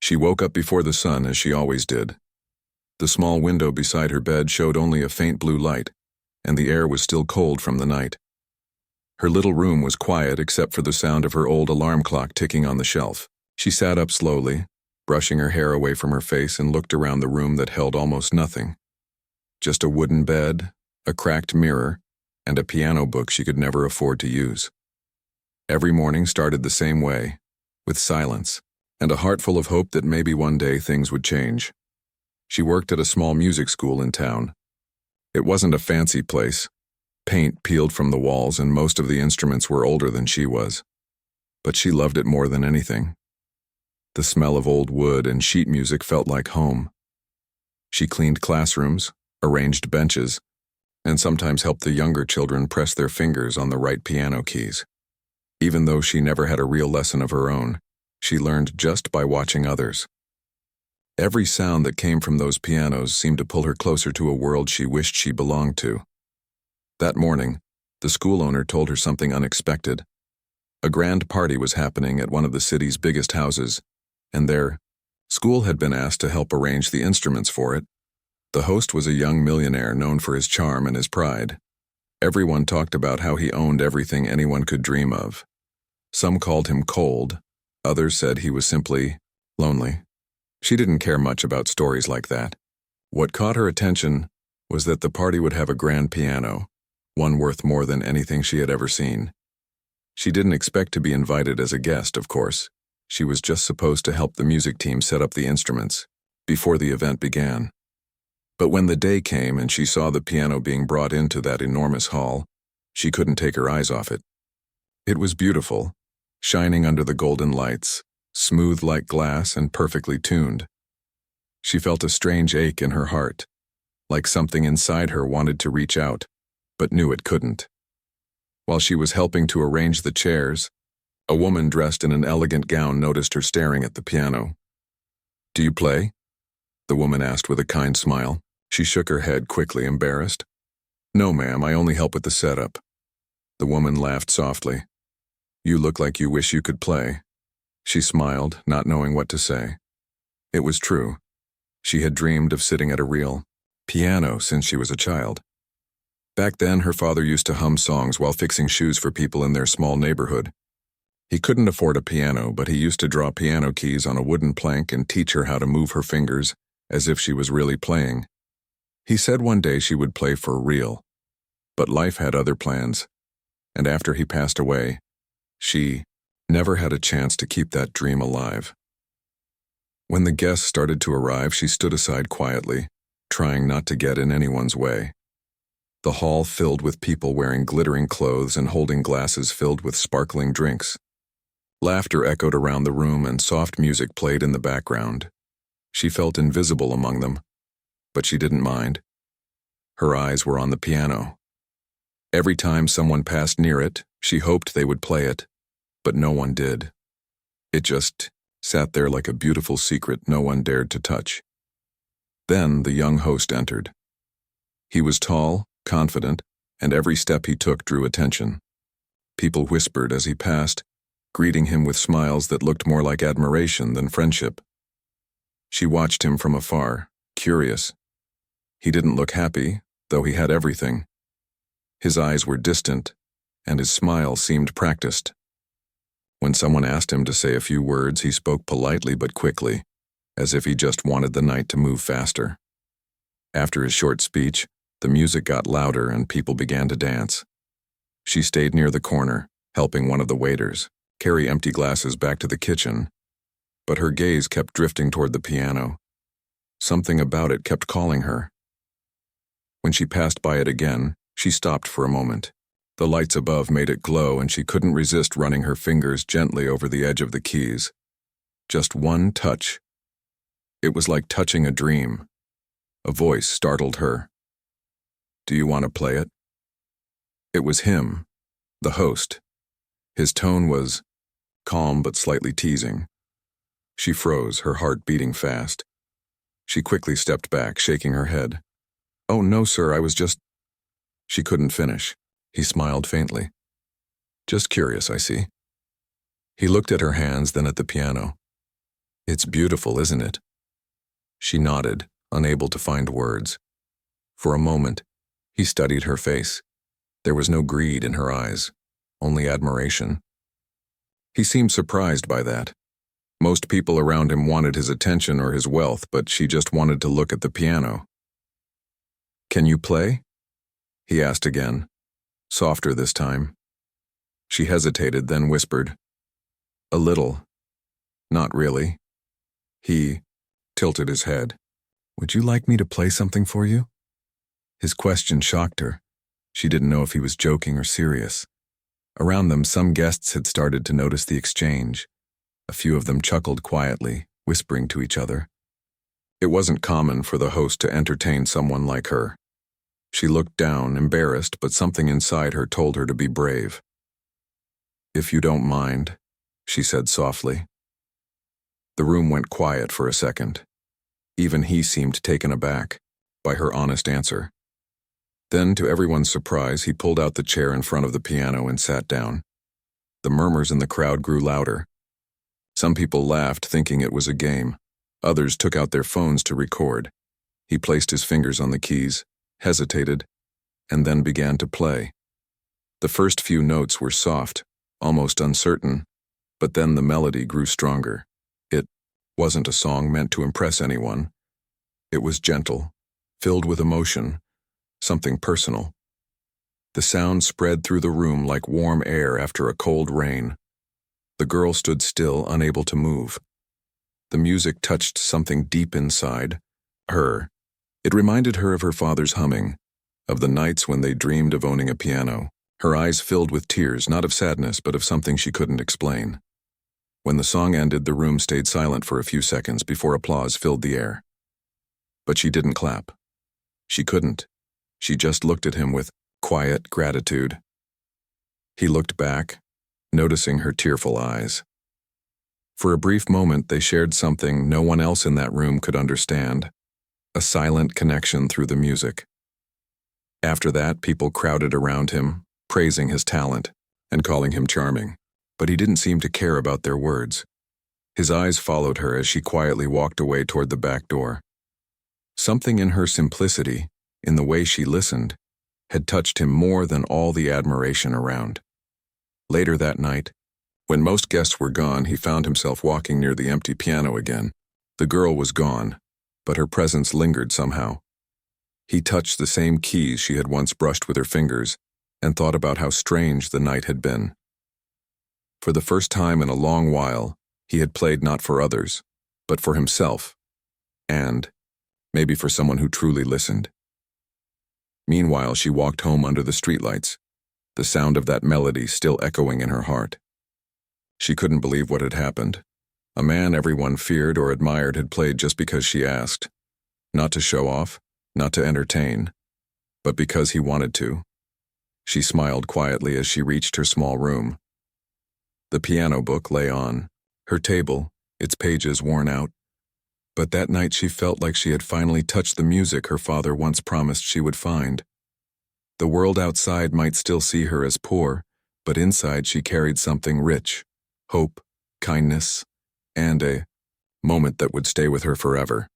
She woke up before the sun, as she always did. The small window beside her bed showed only a faint blue light, and the air was still cold from the night. Her little room was quiet except for the sound of her old alarm clock ticking on the shelf. She sat up slowly, brushing her hair away from her face, and looked around the room that held almost nothing. Just a wooden bed, a cracked mirror, and a piano book she could never afford to use. Every morning started the same way, with silence, and a heart full of hope that maybe one day things would change. She worked at a small music school in town. It wasn't a fancy place. Paint peeled from the walls, and most of the instruments were older than she was. But she loved it more than anything. The smell of old wood and sheet music felt like home. She cleaned classrooms, arranged benches, and sometimes helped the younger children press their fingers on the right piano keys. Even though she never had a real lesson of her own, she learned just by watching others. Every sound that came from those pianos seemed to pull her closer to a world she wished she belonged to. That morning, the school owner told her something unexpected. A grand party was happening at one of the city's biggest houses, and their school had been asked to help arrange the instruments for it. The host was a young millionaire known for his charm and his pride. Everyone talked about how he owned everything anyone could dream of. Some called him cold, others said he was simply lonely. She didn't care much about stories like that. What caught her attention was that the party would have a grand piano, one worth more than anything she had ever seen. She didn't expect to be invited as a guest, of course. She was just supposed to help the music team set up the instruments before the event began. But when the day came and she saw the piano being brought into that enormous hall, she couldn't take her eyes off it. It was beautiful, shining under the golden lights, smooth like glass and perfectly tuned. She felt a strange ache in her heart, like something inside her wanted to reach out, but knew it couldn't. While she was helping to arrange the chairs, a woman dressed in an elegant gown noticed her staring at the piano. "Do you play?" the woman asked with a kind smile. She shook her head, quickly embarrassed. "No, ma'am, I only help with the setup." The woman laughed softly. "You look like you wish you could play." She smiled, not knowing what to say. It was true. She had dreamed of sitting at a real piano since she was a child. Back then, her father used to hum songs while fixing shoes for people in their small neighborhood. He couldn't afford a piano, but he used to draw piano keys on a wooden plank and teach her how to move her fingers as if she was really playing. He said one day she would play for real. But life had other plans, and after he passed away, she never had a chance to keep that dream alive. When the guests started to arrive, she stood aside quietly, trying not to get in anyone's way. The hall filled with people wearing glittering clothes and holding glasses filled with sparkling drinks. Laughter echoed around the room and soft music played in the background. She felt invisible among them, but she didn't mind. Her eyes were on the piano. Every time someone passed near it, she hoped they would play it, but no one did. It just sat there like a beautiful secret no one dared to touch. Then the young host entered. He was tall, confident, and every step he took drew attention. People whispered as he passed, greeting him with smiles that looked more like admiration than friendship. She watched him from afar, curious. He didn't look happy, though he had everything. His eyes were distant, and his smile seemed practiced. When someone asked him to say a few words, he spoke politely but quickly, as if he just wanted the night to move faster. After his short speech, the music got louder and people began to dance. She stayed near the corner, helping one of the waiters carry empty glasses back to the kitchen, but her gaze kept drifting toward the piano. Something about it kept calling her. When she passed by it again, she stopped for a moment. The lights above made it glow, and she couldn't resist running her fingers gently over the edge of the keys. Just one touch. It was like touching a dream. A voice startled her. "Do you want to play it?" It was him, the host. His tone was calm but slightly teasing. She froze, her heart beating fast. She quickly stepped back, shaking her head. "Oh, no, sir, I was just—" She couldn't finish. He smiled faintly. "Just curious, I see." He looked at her hands, then at the piano. It's beautiful, isn't it? She nodded, unable to find words. For a moment, he studied her face. There was no greed in her eyes, only admiration. He seemed surprised by that. Most people around him wanted his attention or his wealth, but she just wanted to look at the piano. "Can you play?" he asked again, softer this time. She hesitated, then whispered, "A little. Not really." He tilted his head. "Would you like me to play something for you?" His question shocked her. She didn't know if he was joking or serious. Around them, some guests had started to notice the exchange. A few of them chuckled quietly, whispering to each other. It wasn't common for the host to entertain someone like her. She looked down, embarrassed, but something inside her told her to be brave. "If you don't mind," she said softly. The room went quiet for a second. Even he seemed taken aback by her honest answer. Then, to everyone's surprise, he pulled out the chair in front of the piano and sat down. The murmurs in the crowd grew louder. Some people laughed, thinking it was a game. Others took out their phones to record. He placed his fingers on the keys, hesitated, and then began to play. The first few notes were soft, almost uncertain, but then the melody grew stronger. It wasn't a song meant to impress anyone. It was gentle, filled with emotion, something personal. The sound spread through the room like warm air after a cold rain. The girl stood still, unable to move. The music touched something deep inside her. It reminded her of her father's humming, of the nights when they dreamed of owning a piano. Her eyes filled with tears, not of sadness, but of something she couldn't explain. When the song ended, the room stayed silent for a few seconds before applause filled the air. But she didn't clap. She couldn't. She just looked at him with quiet gratitude. He looked back, noticing her tearful eyes. For a brief moment, they shared something no one else in that room could understand, a silent connection through the music. After that, people crowded around him, praising his talent and calling him charming, but he didn't seem to care about their words. His eyes followed her as she quietly walked away toward the back door. Something in her simplicity, in the way she listened, had touched him more than all the admiration around. Later that night, when most guests were gone, he found himself walking near the empty piano again. The girl was gone, but her presence lingered somehow. He touched the same keys she had once brushed with her fingers and thought about how strange the night had been. For the first time in a long while, he had played not for others, but for himself, and maybe for someone who truly listened. Meanwhile, she walked home under the streetlights, the sound of that melody still echoing in her heart. She couldn't believe what had happened. A man everyone feared or admired had played just because she asked. Not to show off, not to entertain, but because he wanted to. She smiled quietly as she reached her small room. The piano book lay on her table, its pages worn out. But that night she felt like she had finally touched the music her father once promised she would find. The world outside might still see her as poor, but inside she carried something rich, hope, kindness, and a moment that would stay with her forever.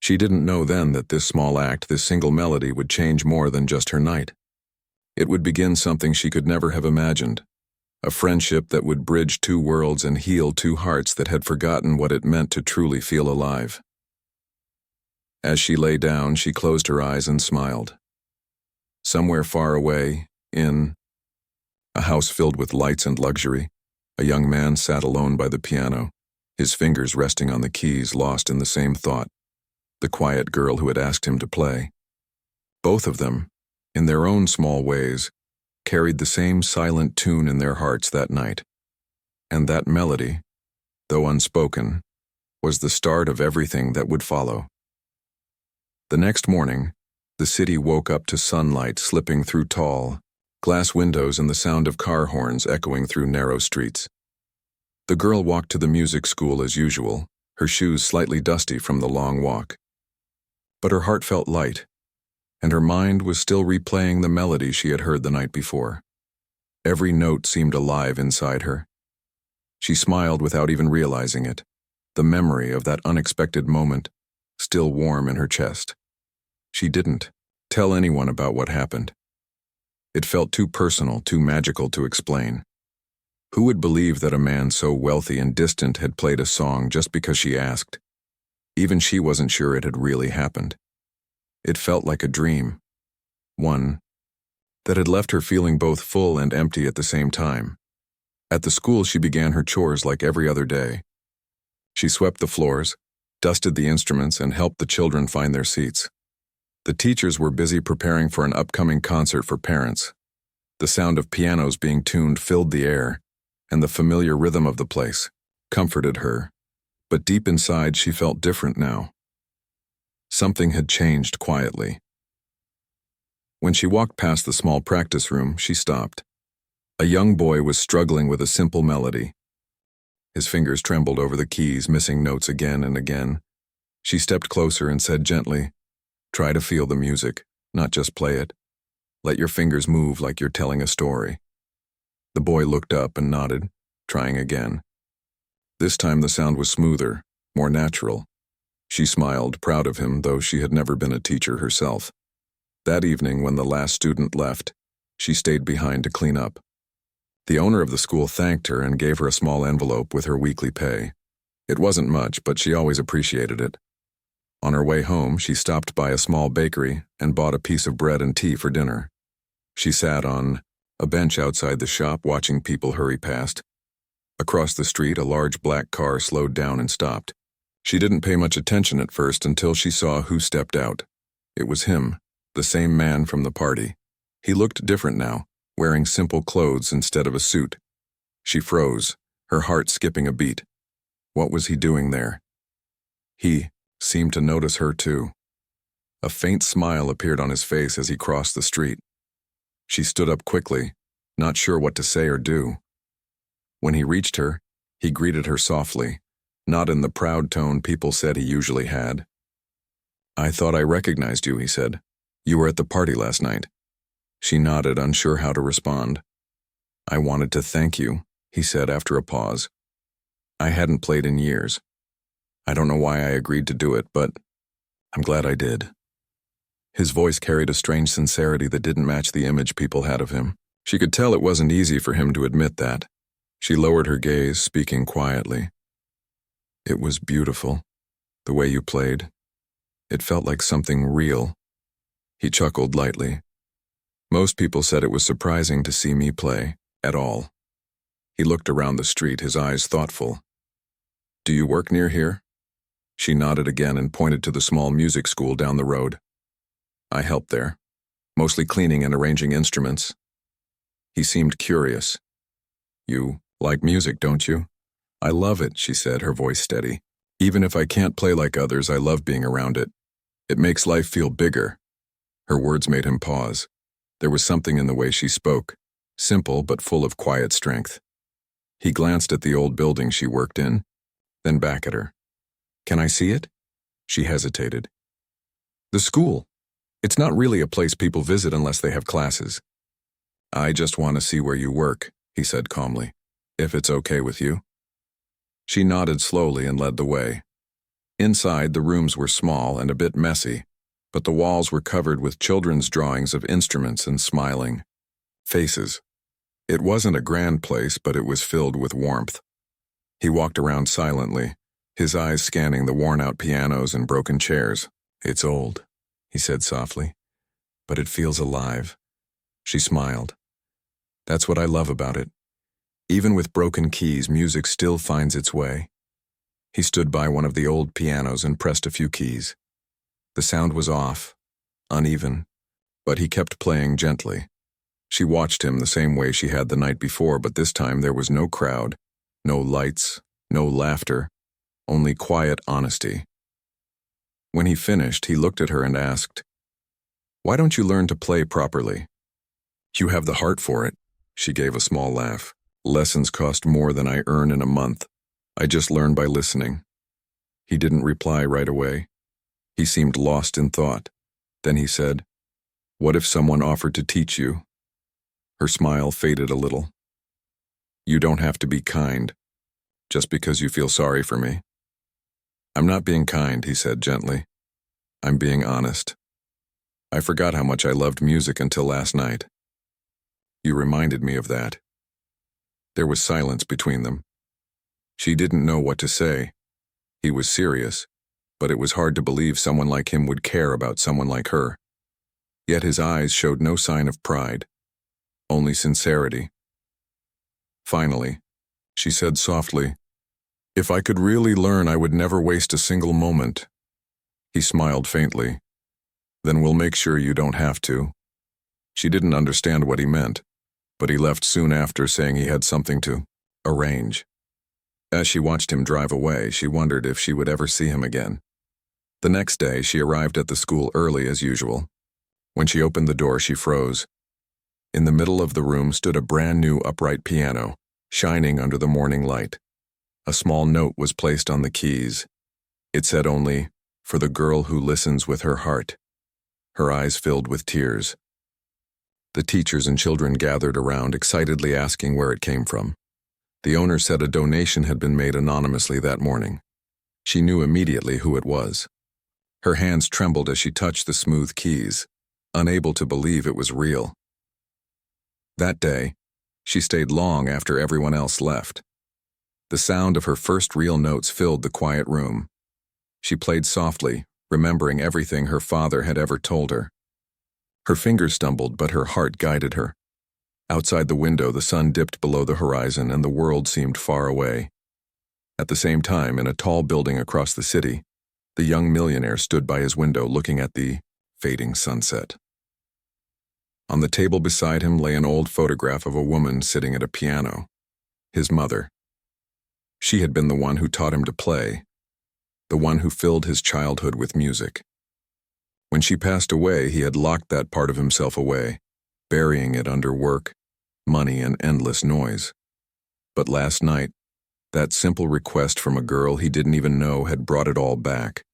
She didn't know then that this small act, this single melody, would change more than just her night. It would begin something she could never have imagined, a friendship that would bridge two worlds and heal two hearts that had forgotten what it meant to truly feel alive. As she lay down, she closed her eyes and smiled. Somewhere far away, in a house filled with lights and luxury, a young man sat alone by the piano, his fingers resting on the keys, lost in the same thought, the quiet girl who had asked him to play. Both of them, in their own small ways, carried the same silent tune in their hearts that night. And that melody, though unspoken, was the start of everything that would follow. The next morning, the city woke up to sunlight slipping through tall glass windows and the sound of car horns echoing through narrow streets. The girl walked to the music school as usual, her shoes slightly dusty from the long walk. But her heart felt light, and her mind was still replaying the melody she had heard the night before. Every note seemed alive inside her. She smiled without even realizing it. the memory of that unexpected moment still warm in her chest. She didn't tell anyone about what happened. It felt too personal, too magical to explain. Who would believe that a man so wealthy and distant had played a song just because she asked? Even she wasn't sure it had really happened. It felt like a dream. One that had left her feeling both full and empty at the same time. At the school, she began her chores like every other day. She swept the floors, dusted the instruments, and helped the children find their seats. The teachers were busy preparing for an upcoming concert for parents. The sound of pianos being tuned filled the air, and the familiar rhythm of the place comforted her. But deep inside, she felt different now. Something had changed quietly. When she walked past the small practice room, she stopped. A young boy was struggling with a simple melody. His fingers trembled over the keys, missing notes again and again. She stepped closer and said gently, "Try to feel the music, not just play it. Let your fingers move like you're telling a story." The boy looked up and nodded, trying again. This time the sound was smoother, more natural. She smiled, proud of him, though she had never been a teacher herself. That evening, when the last student left, she stayed behind to clean up. The owner of the school thanked her and gave her a small envelope with her weekly pay. It wasn't much, but she always appreciated it. On her way home, she stopped by a small bakery and bought a piece of bread and tea for dinner. She sat on a bench outside the shop watching people hurry past. Across the street, a large black car slowed down and stopped. She didn't pay much attention at first until she saw who stepped out. It was him, the same man from the party. He looked different now, wearing simple clothes instead of a suit. She froze, her heart skipping a beat. What was he doing there? He seemed to notice her too. A faint smile appeared on his face as he crossed the street. She stood up quickly, not sure what to say or do. When he reached her, he greeted her softly, not in the proud tone people said he usually had. "I thought I recognized you," he said. "You were at the party last night." She nodded, unsure how to respond. "I wanted to thank you," he said after a pause. "I hadn't played in years. I don't know why I agreed to do it, but I'm glad I did." His voice carried a strange sincerity that didn't match the image people had of him. She could tell it wasn't easy for him to admit that. She lowered her gaze, speaking quietly. "It was beautiful, the way you played. It felt like something real." He chuckled lightly. "Most people said it was surprising to see me play, at all." He looked around the street, his eyes thoughtful. "Do you work near here?" She nodded again and pointed to the small music school down the road. "I help there, mostly cleaning and arranging instruments." He seemed curious. "You like music, don't you?" "I love it," she said, her voice steady. "Even if I can't play like others, I love being around it. It makes life feel bigger." Her words made him pause. There was something in the way she spoke, simple but full of quiet strength. He glanced at the old building she worked in, then back at her. "Can I see it?" She hesitated. "The school. It's not really a place people visit unless they have classes." "I just want to see where you work," he said calmly, "if it's okay with you." She nodded slowly and led the way. Inside, the rooms were small and a bit messy, but the walls were covered with children's drawings of instruments and smiling faces. It wasn't a grand place, but it was filled with warmth. He walked around silently, his eyes scanning the worn-out pianos and broken chairs. "It's old," he said softly, "but it feels alive." She smiled. "That's what I love about it. Even with broken keys, music still finds its way." He stood by one of the old pianos and pressed a few keys. The sound was off, uneven, but he kept playing gently. She watched him the same way she had the night before, but this time there was no crowd, no lights, no laughter, only quiet honesty. When he finished, he looked at her and asked, "Why don't you learn to play properly?" "You have the heart for it." She gave a small laugh. "Lessons cost more than I earn in a month. I just learn by listening." He didn't reply right away. He seemed lost in thought. Then he said, "What if someone offered to teach you?" Her smile faded a little. "You don't have to be kind, just because you feel sorry for me." I'm not being kind, he said gently. I'm being honest. I forgot how much I loved music until last night. You reminded me of that. There was silence between them. She didn't know what to say. He was serious, but it was hard to believe someone like him would care about someone like her. Yet his eyes showed no sign of pride, only sincerity. Finally, she said softly, "If I could really learn, I would never waste a single moment." He smiled faintly. "Then we'll make sure you don't have to." She didn't understand what he meant, but he left soon after, saying he had something to arrange. As she watched him drive away, she wondered if she would ever see him again. The next day, she arrived at the school early as usual. When she opened the door, she froze. In the middle of the room stood a brand new upright piano, shining under the morning light. A small note was placed on the keys. It said only, "For the girl who listens with her heart." Her eyes filled with tears. The teachers and children gathered around, excitedly asking where it came from. The owner said a donation had been made anonymously that morning. She knew immediately who it was. Her hands trembled as she touched the smooth keys, unable to believe it was real. That day, she stayed long after everyone else left. The sound of her first real notes filled the quiet room. She played softly, remembering everything her father had ever told her. Her fingers stumbled, but her heart guided her. Outside the window, the sun dipped below the horizon and the world seemed far away. At the same time, in a tall building across the city, the young millionaire stood by his window looking at the fading sunset. On the table beside him lay an old photograph of a woman sitting at a piano, his mother. She had been the one who taught him to play, the one who filled his childhood with music. When she passed away, he had locked that part of himself away, burying it under work, money, and endless noise. But last night, that simple request from a girl he didn't even know had brought it all back.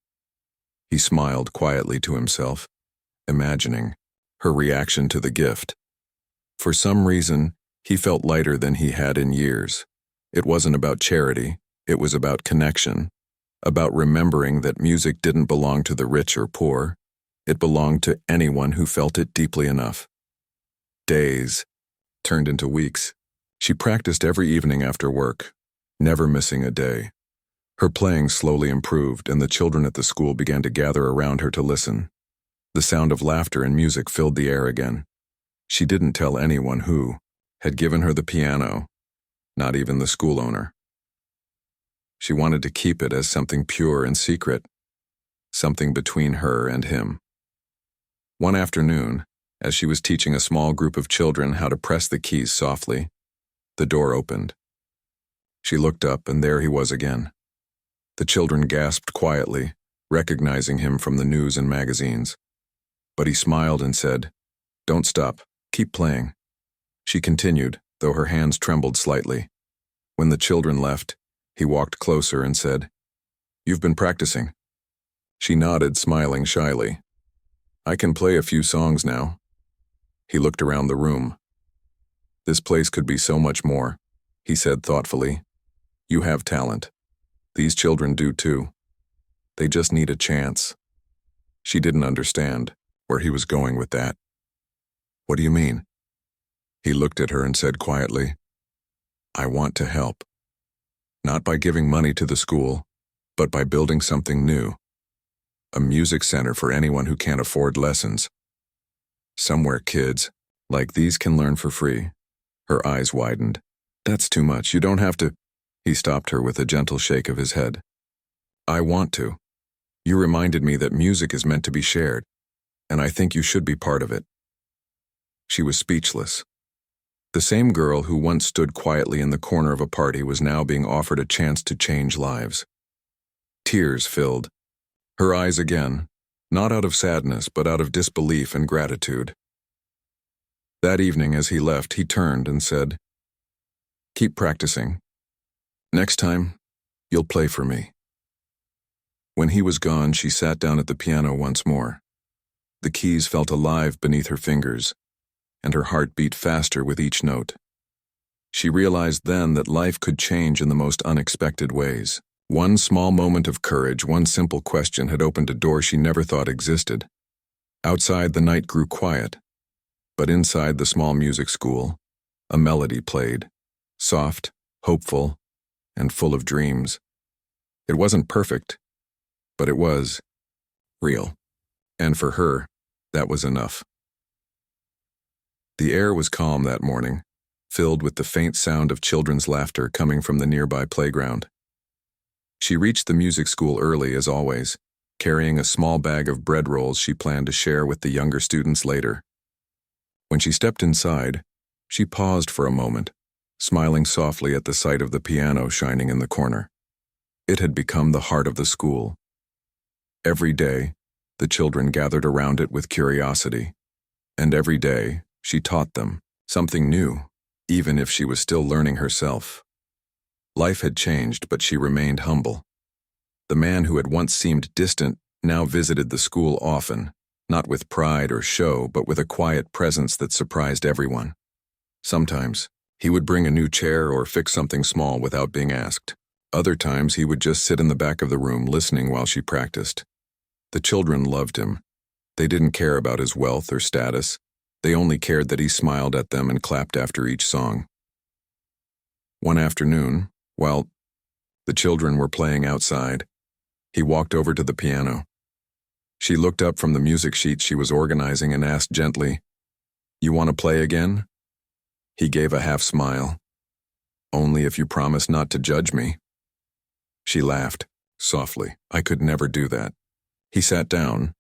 He smiled quietly to himself, imagining her reaction to the gift. For some reason, he felt lighter than he had in years. It wasn't about charity, it was about connection, about remembering that music didn't belong to the rich or poor. It belonged to anyone who felt it deeply enough. Days turned into weeks. She practiced every evening after work, never missing a day. Her playing slowly improved, and the children at the school began to gather around her to listen. The sound of laughter and music filled the air again. She didn't tell anyone who had given her the piano, not even the school owner. She wanted to keep it as something pure and secret, something between her and him. One afternoon, as she was teaching a small group of children how to press the keys softly, the door opened. She looked up, and there he was again. The children gasped quietly, recognizing him from the news and magazines. But he smiled and said, "Don't stop, keep playing." She continued, though her hands trembled slightly. When the children left, he walked closer and said, "You've been practicing." She nodded, smiling shyly. "I can play a few songs now." He looked around the room. "This place could be so much more," he said thoughtfully. "You have talent. These children do too. They just need a chance." She didn't understand where he was going with that. "What do you mean?" He looked at her and said quietly, "I want to help. Not by giving money to the school, but by building something new. A music center for anyone who can't afford lessons. Somewhere kids like these can learn for free." Her eyes widened. "That's too much. You don't have to." He stopped her with a gentle shake of his head. "I want to. You reminded me that music is meant to be shared, and I think you should be part of it." She was speechless. The same girl who once stood quietly in the corner of a party was now being offered a chance to change lives. Tears filled her eyes again, not out of sadness, but out of disbelief and gratitude. That evening, as he left, he turned and said, "Keep practicing. Next time, you'll play for me." When he was gone, she sat down at the piano once more. The keys felt alive beneath her fingers, and her heart beat faster with each note. She realized then that life could change in the most unexpected ways. One small moment of courage, one simple question had opened a door she never thought existed. Outside, the night grew quiet, but inside the small music school, a melody played, soft, hopeful, and full of dreams. It wasn't perfect, but it was real. And for her, that was enough. The air was calm that morning, filled with the faint sound of children's laughter coming from the nearby playground. She reached the music school early as always, carrying a small bag of bread rolls she planned to share with the younger students later. When she stepped inside, she paused for a moment, smiling softly at the sight of the piano shining in the corner. It had become the heart of the school. Every day, the children gathered around it with curiosity, and every day, she taught them something new, even if she was still learning herself. Life had changed, but she remained humble. The man who had once seemed distant now visited the school often, not with pride or show, but with a quiet presence that surprised everyone. Sometimes, he would bring a new chair or fix something small without being asked. Other times, he would just sit in the back of the room listening while she practiced. The children loved him. They didn't care about his wealth or status. They only cared that he smiled at them and clapped after each song. One afternoon, while the children were playing outside, he walked over to the piano. She looked up from the music sheet she was organizing and asked gently, "You want to play again?" He gave a half smile. "Only if you promise not to judge me." She laughed, softly. "I could never do that." He sat down,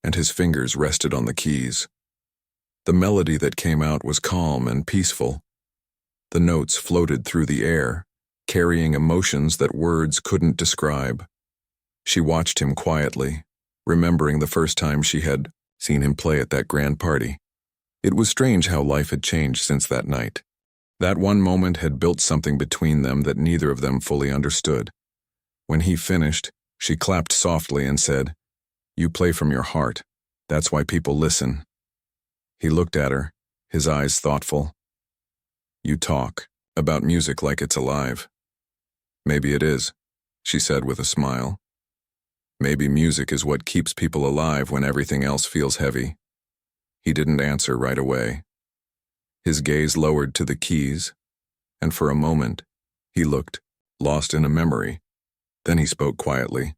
and his fingers rested on the keys. The melody that came out was calm and peaceful. The notes floated through the air, carrying emotions that words couldn't describe. She watched him quietly, remembering the first time she had seen him play at that grand party. It was strange how life had changed since that night. That one moment had built something between them that neither of them fully understood. When he finished, she clapped softly and said, "You play from your heart. That's why people listen." He looked at her, his eyes thoughtful. "You talk about music like it's alive." "Maybe it is," she said with a smile. "Maybe music is what keeps people alive when everything else feels heavy." He didn't answer right away. His gaze lowered to the keys, and for a moment, he looked, lost in a memory. Then he spoke quietly.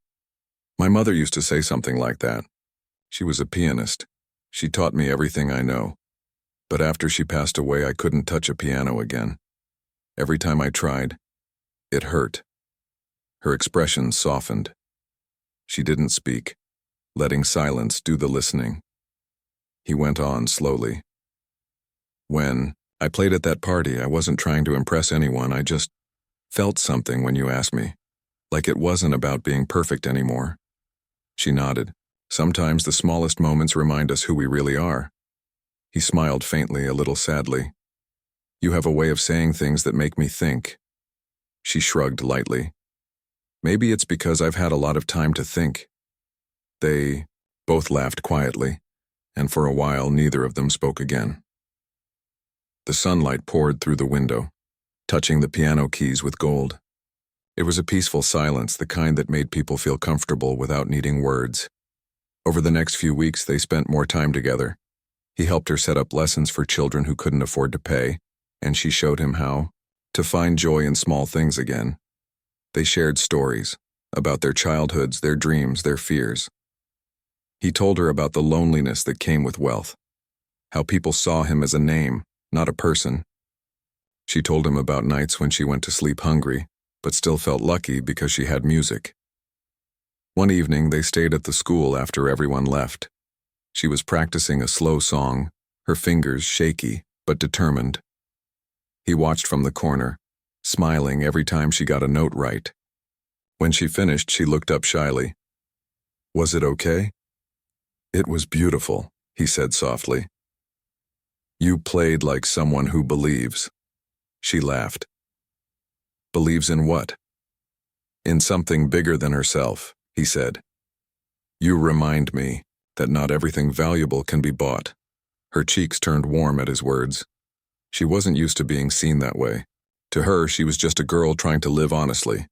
"My mother used to say something like that. She was a pianist. She taught me everything I know. But after she passed away, I couldn't touch a piano again. Every time I tried, it hurt." Her expression softened. She didn't speak, letting silence do the listening. He went on slowly. "When I played at that party, I wasn't trying to impress anyone. I just felt something when you asked me, like it wasn't about being perfect anymore." She nodded. "Sometimes the smallest moments remind us who we really are." He smiled faintly, a little sadly. "You have a way of saying things that make me think." She shrugged lightly. "Maybe it's because I've had a lot of time to think." They both laughed quietly, and for a while neither of them spoke again. The sunlight poured through the window, touching the piano keys with gold. It was a peaceful silence, the kind that made people feel comfortable without needing words. Over the next few weeks, they spent more time together. He helped her set up lessons for children who couldn't afford to pay, and she showed him how to find joy in small things again. They shared stories about their childhoods, their dreams, their fears. He told her about the loneliness that came with wealth, how people saw him as a name, not a person. She told him about nights when she went to sleep hungry, but still felt lucky because she had music. One evening, they stayed at the school after everyone left. She was practicing a slow song, her fingers shaky but determined. He watched from the corner, smiling every time she got a note right. When she finished, she looked up shyly. "Was it okay?" "It was beautiful," he said softly. "You played like someone who believes." She laughed. "Believes in what?" "In something bigger than herself," he said. "You remind me that not everything valuable can be bought." Her cheeks turned warm at his words. She wasn't used to being seen that way. To her, she was just a girl trying to live honestly.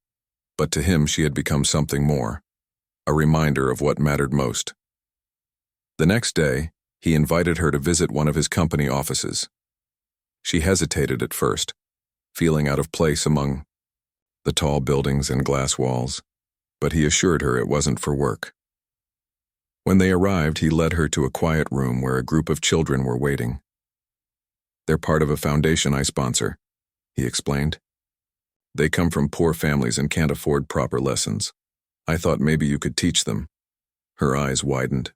but to him she had become something more, a reminder of what mattered most. The next day, he invited her to visit one of his company offices. She hesitated at first, feeling out of place among the tall buildings and glass walls, but he assured her it wasn't for work. When they arrived, he led her to a quiet room where a group of children were waiting. "They're part of a foundation I sponsor," he explained. "They come from poor families and can't afford proper lessons. I thought maybe you could teach them." Her eyes widened.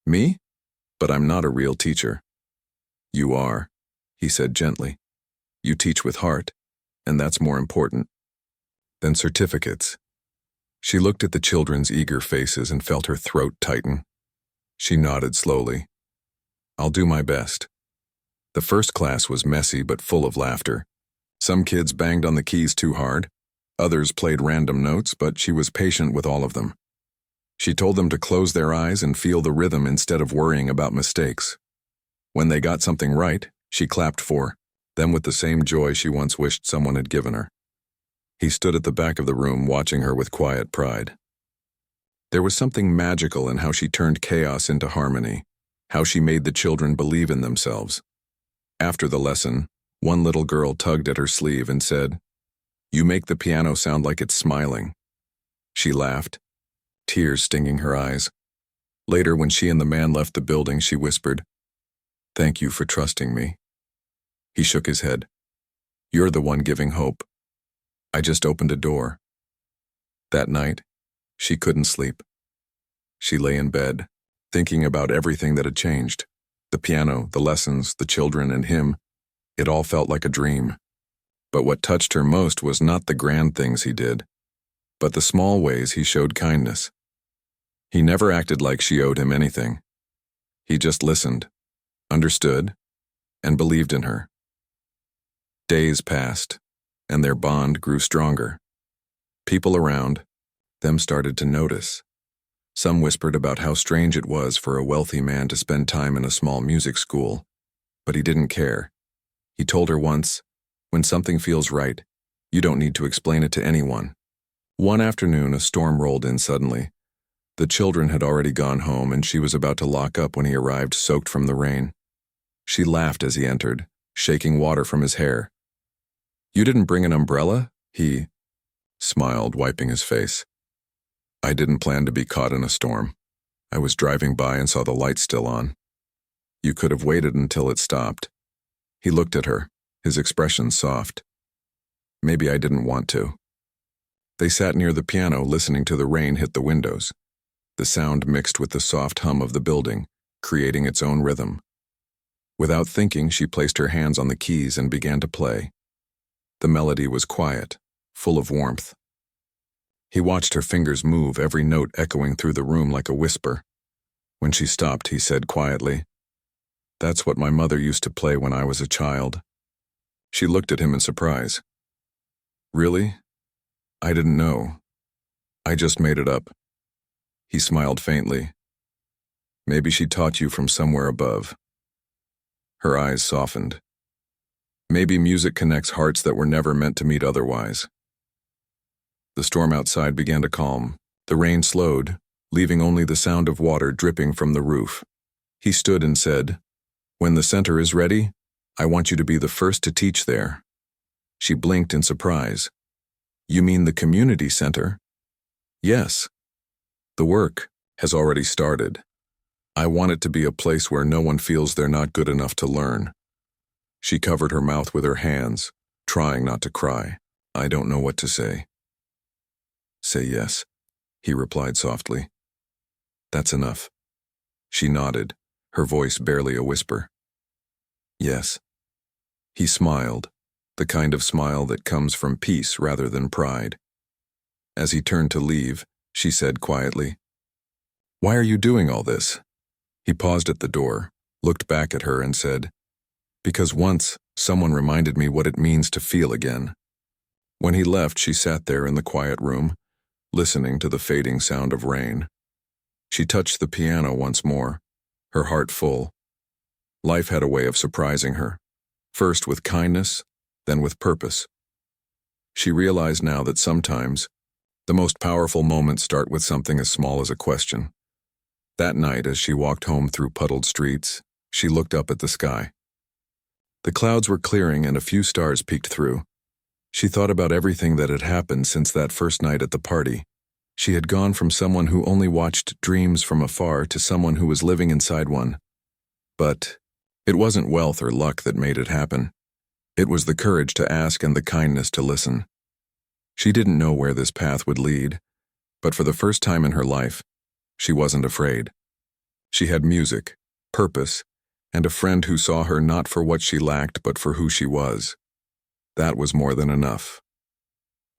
"Me? But I'm not a real teacher." "You are," he said gently. "You teach with heart, and that's more important than certificates." She looked at the children's eager faces and felt her throat tighten. She nodded slowly. "I'll do my best." The first class was messy but full of laughter. Some kids banged on the keys too hard. Others played random notes, but she was patient with all of them. She told them to close their eyes and feel the rhythm instead of worrying about mistakes. When they got something right, she clapped for them with the same joy she once wished someone had given her. He stood at the back of the room watching her with quiet pride. There was something magical in how she turned chaos into harmony, how she made the children believe in themselves. After the lesson, one little girl tugged at her sleeve and said, "You make the piano sound like it's smiling." She laughed, tears stinging her eyes. Later, when she and the man left the building, she whispered, "Thank you for trusting me." He shook his head. "You're the one giving hope. I just opened a door." That night, she couldn't sleep. She lay in bed, thinking about everything that had changed. The piano, the lessons, the children, and him. It all felt like a dream. But what touched her most was not the grand things he did, but the small ways he showed kindness. He never acted like she owed him anything. He just listened, understood, and believed in her. Days passed, and their bond grew stronger. People around them started to notice. Some whispered about how strange it was for a wealthy man to spend time in a small music school, but he didn't care. He told her once, "When something feels right, you don't need to explain it to anyone." One afternoon, a storm rolled in suddenly. The children had already gone home, and she was about to lock up when he arrived, soaked from the rain. She laughed as he entered, shaking water from his hair. "You didn't bring an umbrella?" He smiled, wiping his face. "I didn't plan to be caught in a storm. I was driving by and saw the lights still on. You could have waited until it stopped." He looked at her, his expression soft. "Maybe I didn't want to." They sat near the piano, listening to the rain hit the windows. The sound mixed with the soft hum of the building, creating its own rhythm. Without thinking, she placed her hands on the keys and began to play. The melody was quiet, full of warmth. He watched her fingers move, every note echoing through the room like a whisper. When she stopped, he said quietly, "That's what my mother used to play when I was a child." She looked at him in surprise. "Really? I didn't know. I just made it up." He smiled faintly. "Maybe she taught you from somewhere above." Her eyes softened. "Maybe music connects hearts that were never meant to meet otherwise." The storm outside began to calm. The rain slowed, leaving only the sound of water dripping from the roof. He stood and said, "When the center is ready, I want you to be the first to teach there." She blinked in surprise. "You mean the community center?" "Yes. The work has already started. I want it to be a place where no one feels they're not good enough to learn." She covered her mouth with her hands, trying not to cry. "I don't know what to say." "Say yes," he replied softly. "That's enough." She nodded, her voice barely a whisper. "Yes." He smiled, the kind of smile that comes from peace rather than pride. As he turned to leave, she said quietly, "Why are you doing all this?" He paused at the door, looked back at her and said, "Because once someone reminded me what it means to feel again." When he left, she sat there in the quiet room, listening to the fading sound of rain. She touched the piano once more, her heart full. Life had a way of surprising her, first with kindness, then with purpose. She realized now that sometimes The most powerful moments start with something as small as a question. That night, as she walked home through puddled streets, she looked up at the sky. The clouds were clearing and a few stars peeked through. She thought about everything that had happened since that first night at the party. She had gone from someone who only watched dreams from afar to someone who was living inside one. But it wasn't wealth or luck that made it happen. It was the courage to ask and the kindness to listen. She didn't know where this path would lead, but for the first time in her life, she wasn't afraid. She had music, purpose, and a friend who saw her not for what she lacked but for who she was. That was more than enough.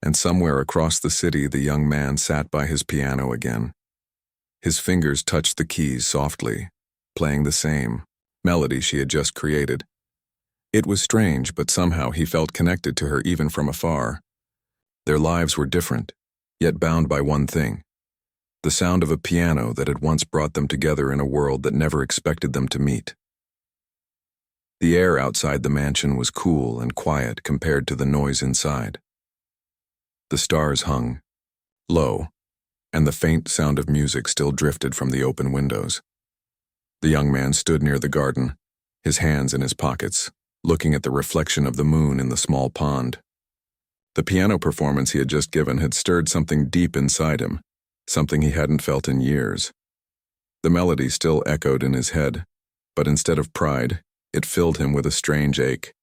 And somewhere across the city, the young man sat by his piano again. His fingers touched the keys softly, playing the same melody she had just created. It was strange, but somehow he felt connected to her even from afar. Their lives were different, yet bound by one thing: the sound of a piano that had once brought them together in a world that never expected them to meet. The air outside the mansion was cool and quiet compared to the noise inside. The stars hung low, and the faint sound of music still drifted from the open windows. The young man stood near the garden, his hands in his pockets, looking at the reflection of the moon in the small pond. The piano performance he had just given had stirred something deep inside him, something he hadn't felt in years. The melody still echoed in his head, but instead of pride, it filled him with a strange ache.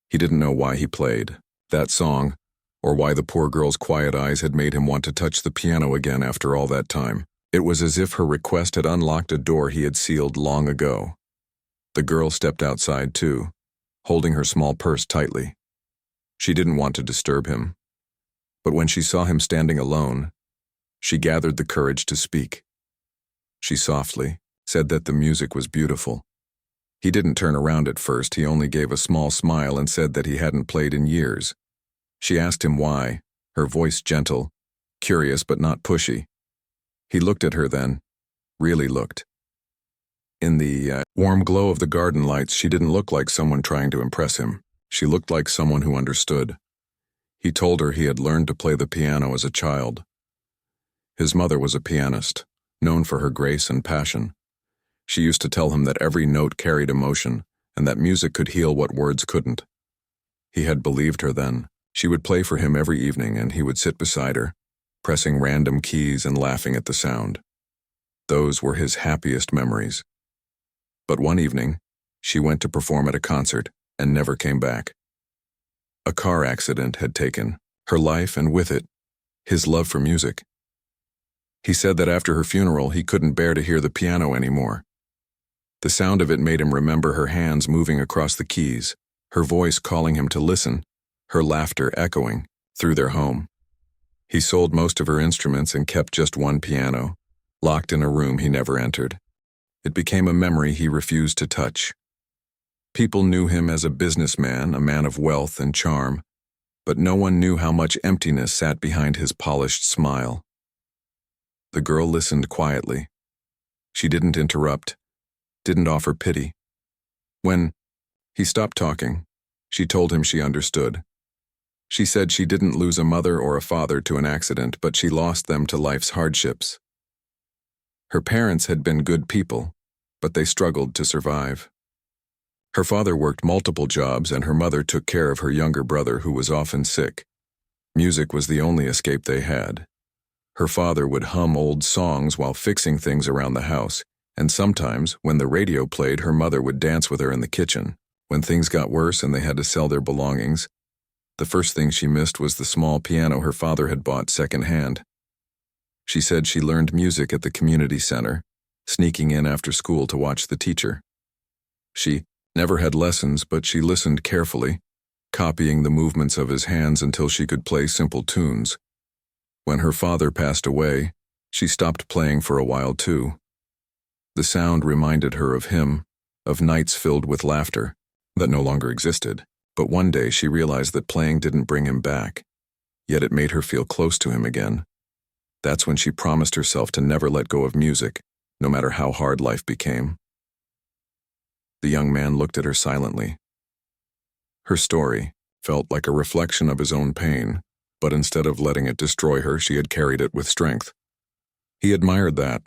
He didn't know why he played that song, or why the poor girl's quiet eyes had made him want to touch the piano again after all that time. It was as if her request had unlocked a door he had sealed long ago. The girl stepped outside too, holding her small purse tightly. She didn't want to disturb him, but when she saw him standing alone, she gathered the courage to speak. She softly said that the music was beautiful. He didn't turn around at first, he only gave a small smile and said that he hadn't played in years. She asked him why, her voice gentle, curious but not pushy. He looked at her then, really looked. In the warm glow of the garden lights, she didn't look like someone trying to impress him. She looked like someone who understood. He told her he had learned to play the piano as a child. His mother was a pianist, known for her grace and passion. She used to tell him that every note carried emotion, and that music could heal what words couldn't. He had believed her then. She would play for him every evening, and he would sit beside her, pressing random keys and laughing at the sound. Those were his happiest memories. But one evening, she went to perform at a concert and never came back. A car accident had taken her life, and with it, his love for music. He said that after her funeral, he couldn't bear to hear the piano anymore. The sound of it made him remember her hands moving across the keys, her voice calling him to listen, her laughter echoing through their home. He sold most of her instruments and kept just one piano, locked in a room he never entered. It became a memory he refused to touch. People knew him as a businessman, a man of wealth and charm, but no one knew how much emptiness sat behind his polished smile. The girl listened quietly. She didn't interrupt, didn't offer pity. When he stopped talking, she told him she understood. She said she didn't lose a mother or a father to an accident, but she lost them to life's hardships. Her parents had been good people, but they struggled to survive. Her father worked multiple jobs, and her mother took care of her younger brother who was often sick. Music was the only escape they had. Her father would hum old songs while fixing things around the house, and sometimes, when the radio played, her mother would dance with her in the kitchen. When things got worse and they had to sell their belongings, the first thing she missed was the small piano her father had bought secondhand. She said she learned music at the community center, sneaking in after school to watch the teacher. She never had lessons, but she listened carefully, copying the movements of his hands until she could play simple tunes. When her father passed away, she stopped playing for a while too. The sound reminded her of him, of nights filled with laughter that no longer existed. But one day she realized that playing didn't bring him back, yet it made her feel close to him again. That's when she promised herself to never let go of music, no matter how hard life became. The young man looked at her silently. Her story felt like a reflection of his own pain, but instead of letting it destroy her, she had carried it with strength. He admired that.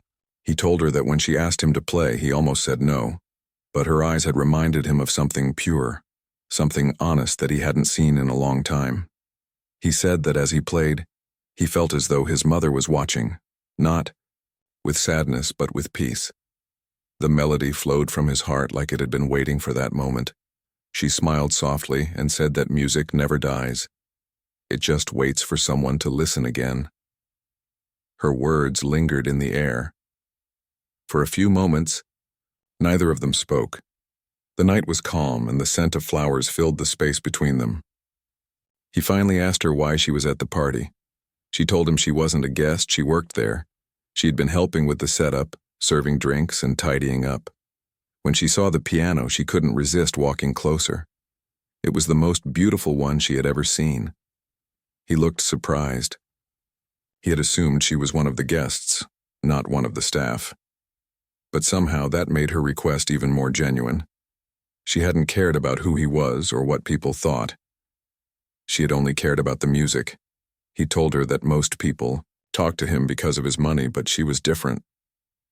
He told her that when she asked him to play, he almost said no, but her eyes had reminded him of something pure, something honest that he hadn't seen in a long time. He said that as he played, he felt as though his mother was watching, not with sadness but with peace. The melody flowed from his heart like it had been waiting for that moment. She smiled softly and said that music never dies. It just waits for someone to listen again. Her words lingered in the air. For a few moments, neither of them spoke. The night was calm and the scent of flowers filled the space between them. He finally asked her why she was at the party. She told him she wasn't a guest, she worked there. She'd been helping with the setup, serving drinks and tidying up. When she saw the piano, she couldn't resist walking closer. It was the most beautiful one she had ever seen. He looked surprised. He had assumed she was one of the guests, not one of the staff. But somehow that made her request even more genuine. She hadn't cared about who he was or what people thought. She had only cared about the music. He told her that most people talked to him because of his money, but she was different.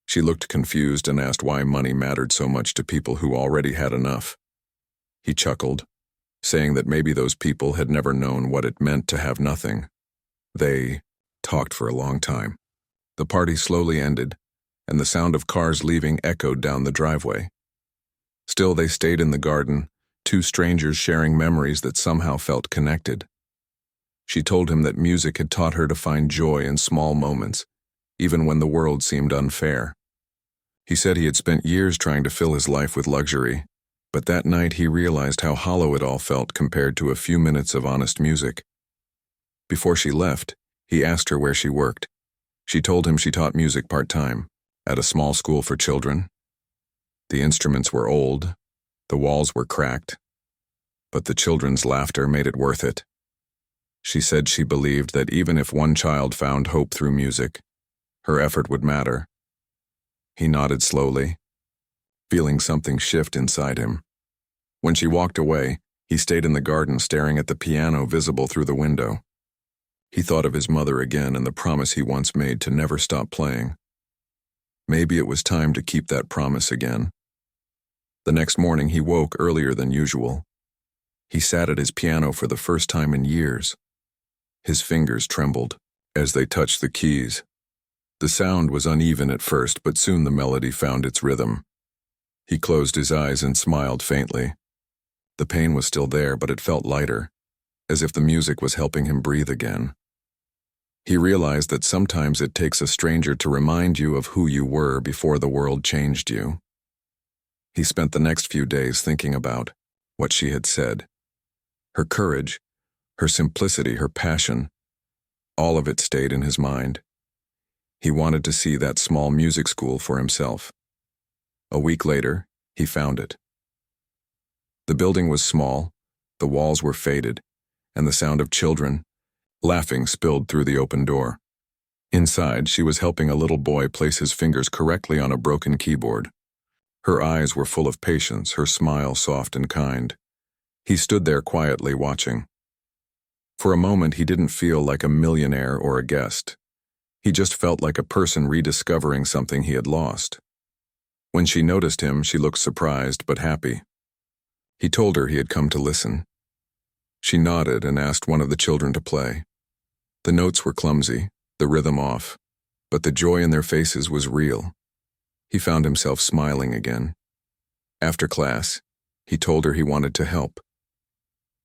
She looked confused and asked why money mattered so much to people who already had enough. He chuckled, saying that maybe those people had never known what it meant to have nothing. They talked for a long time. The party slowly ended, and the sound of cars leaving echoed down the driveway. Still, they stayed in the garden, two strangers sharing memories that somehow felt connected. She told him that music had taught her to find joy in small moments, even when the world seemed unfair. He said he had spent years trying to fill his life with luxury, but that night he realized how hollow it all felt compared to a few minutes of honest music. Before she left, he asked her where she worked. She told him she taught music part-time, at a small school for children. The instruments were old, the walls were cracked, but the children's laughter made it worth it. She said she believed that even if one child found hope through music, her effort would matter. He nodded slowly, feeling something shift inside him. When she walked away, he stayed in the garden staring at the piano visible through the window. He thought of his mother again and the promise he once made to never stop playing. Maybe it was time to keep that promise again. The next morning he woke earlier than usual. He sat at his piano for the first time in years. His fingers trembled as they touched the keys. The sound was uneven at first, but soon the melody found its rhythm. He closed his eyes and smiled faintly. The pain was still there, but it felt lighter, as if the music was helping him breathe again. He realized that sometimes it takes a stranger to remind you of who you were before the world changed you. He spent the next few days thinking about what she had said. Her courage, her simplicity, her passion, all of it stayed in his mind. He wanted to see that small music school for himself. A week later, he found it. The building was small, the walls were faded, and the sound of children laughing spilled through the open door. Inside, she was helping a little boy place his fingers correctly on a broken keyboard. Her eyes were full of patience, her smile soft and kind. He stood there quietly watching. For a moment, he didn't feel like a millionaire or a guest. He just felt like a person rediscovering something he had lost. When she noticed him, she looked surprised but happy. He told her he had come to listen. She nodded and asked one of the children to play. The notes were clumsy, the rhythm off, but the joy in their faces was real. He found himself smiling again. After class, he told her he wanted to help.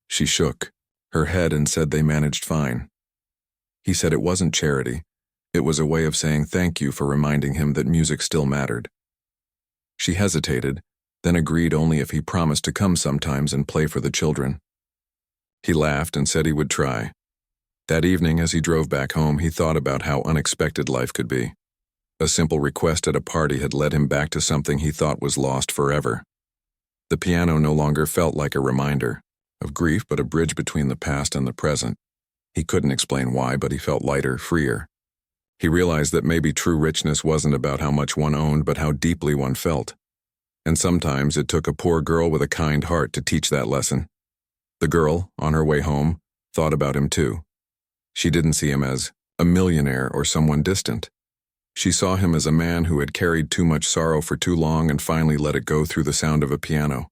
She shook her head and said they managed fine. He said it wasn't charity. It was a way of saying thank you for reminding him that music still mattered. She hesitated, then agreed only if he promised to come sometimes and play for the children. He laughed and said he would try. That evening, as he drove back home, he thought about how unexpected life could be. A simple request at a party had led him back to something he thought was lost forever. The piano no longer felt like a reminder of grief, but a bridge between the past and the present. He couldn't explain why, but he felt lighter, freer. He realized that maybe true richness wasn't about how much one owned, but how deeply one felt. And sometimes it took a poor girl with a kind heart to teach that lesson. The girl, on her way home, thought about him too. She didn't see him as a millionaire or someone distant. She saw him as a man who had carried too much sorrow for too long and finally let it go through the sound of a piano.